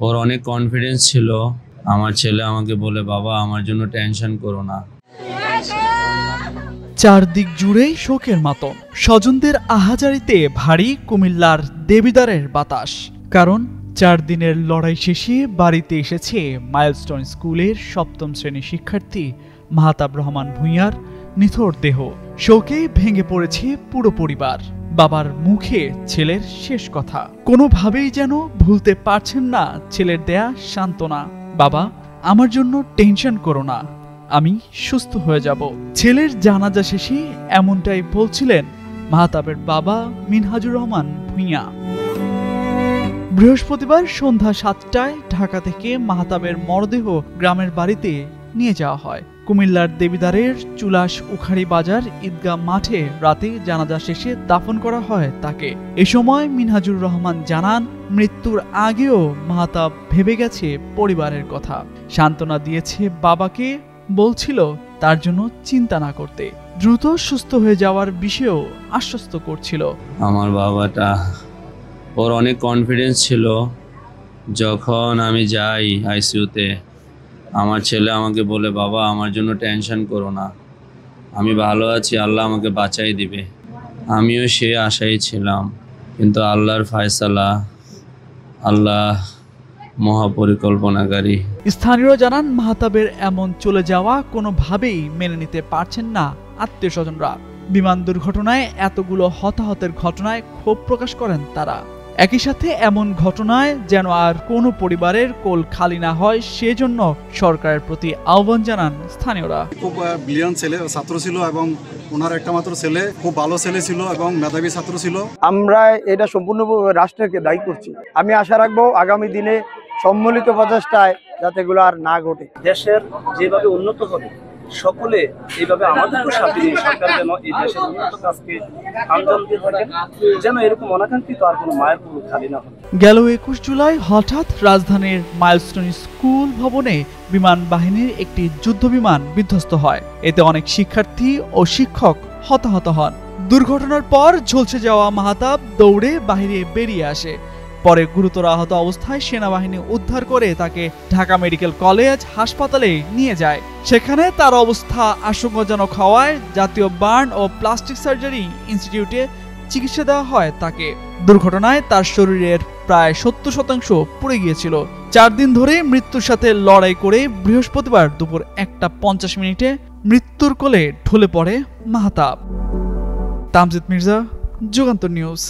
ওর অনেক কনফিডেন্স ছিল। আমার ছেলে আমাকে বলে, বাবা আমার জন্য টেনশন করো না। চারদিক জুড়েই শোকের মাতম, স্বজনদের আহাজারিতে ভারী কুমিল্লার দেবিদ্বারের বাতাস। কারণ 4 দিনের লড়াই শেষে বাড়িতে এসেছে মাইলস্টোন স্কুলের 7ম শ্রেণীর শিক্ষার্থী মাহতাব রহমান ভূঁইয়ার নিথর দেহ। শোকে ভেঙে পড়েছে পুরো পরিবার। বাবার মুখে ছেলের শেষ কথা, কোনোভাবেই যেন ভুলতে পারছেন না ছেলের দেয়া সান্ত্বনা। বাবা, আমার জন্য টেনশন করো না, আমি সুস্থ হয়ে যাব। ছেলের জানাজা শেষে এমনটাই বলছিলেন মাহতাবের বাবা মিনহাজুর রহমান ভূঁইয়া। বৃহস্পতিবার সন্ধ্যা 7টায় ঢাকা থেকে মাহতাবের মরদেহ গ্রামের বাড়িতে নিয়ে যাওয়া হয়। কুমিল্লার দেবিদ্বারের চুলাশ উখাড়ি বাজার ঈদগাহ মাঠে রাতে জানাজা শেষে দাফন করা হয় তাকে। এ সময় মিনহাজুর রহমান জানান, মৃত্যুর আগেও মাহতাব ভেবে গেছে পরিবারের কথা, সান্ত্বনা দিয়েছে বাবাকে, বলছিল তার জন্য চিন্তা না করতে, দ্রুত সুস্থ হয়ে যাওয়ার বিষয়েও আশ্বস্ত করছিল। আমার বাবাটা, ওর অনেক কনফিডেন্স ছিল। যখন আমি যাই আইসিইউতে, আমার ছেলে আমাকে বলে, বাবা আমার জন্য টেনশন করো না, আমি ভালো আছি, আল্লাহ আমাকে বাঁচাই দিবে। আমিও সে আশাই ছিলাম, কিন্তু আল্লাহর ফয়সালা, আল্লাহ মহাপরিকল্পনাকারী। স্থানীয়রা জানান, মাহতাবের এমন চলে যাওয়া কোনোভাবেই মেনে নিতে পারছেন না আত্মীয় স্বজনরা। বিমান দুর্ঘটনায় এতগুলো হতাহতের ঘটনায় ক্ষোভ প্রকাশ করেন তারা। একই সাথে এমন ঘটনায় যেন আর কোনো পরিবারের কোল খালি না হয়, সেজন্য সরকারের প্রতি আহ্বান জানান স্থানীয়রা। খুব ব্রিলিয়ান্ট ছেলে, ছাত্র ছিল এবং ওনার একটা মাত্র ছেলে, খুব ভালো ছেলে ছিল এবং মেধাবী ছাত্র ছিল। আমরা এটা সম্পূর্ণ রাষ্ট্রকে দায়ী করছি। আমি আশা রাখবো আগামী দিনে সম্মিলিত প্রচেষ্টায় যাতে এগুলো আর না ঘটে। দেশের যেভাবে উন্নত হবে, সকলে এইভাবে আমাদেরকে সাথে নিয়ে সরকার যেন এই দেশের উন্নত কাজকে আঞ্জাম দিয়ে থাকেন, যেন এরকম অনাকাঙ্ক্ষিত আর কোনো মায়ের পুরো খালি না হয়। গেল 21 জুলাই হঠাৎ রাজধানীর মাইলস্টোন স্কুল ভবনে বিমান বাহিনীর একটি যুদ্ধ বিমান বিধ্বস্ত হয়। এতে অনেক শিক্ষার্থী ও শিক্ষক হতাহত হন। দুর্ঘটনার পর ঝলসে যাওয়া মাহতাব দৌড়ে বাইরে বেরিয়ে আসে। পরে গুরুতর আহত অবস্থায় সেনাবাহিনী উদ্ধার করে তাকে ঢাকা মেডিকেল কলেজ হাসপাতালে নিয়ে যায়। সেখানে তার অবস্থা আশঙ্কাজনক হওয়ায় জাতীয় বার্ন ও প্লাস্টিক সার্জারি ইনস্টিটিউটে চিকিৎসা দেওয়া হয় তাকে। দুর্ঘটনায় তার শরীরের প্রায় 70% পুড়ে গিয়েছিল। 4 দিন ধরে মৃত্যুর সাথে লড়াই করে বৃহস্পতিবার দুপুর 1:50 মৃত্যুর কোলে ঢলে পড়ে মাহতাব। তামজিদ মির্জা, যুগান্তর নিউজ।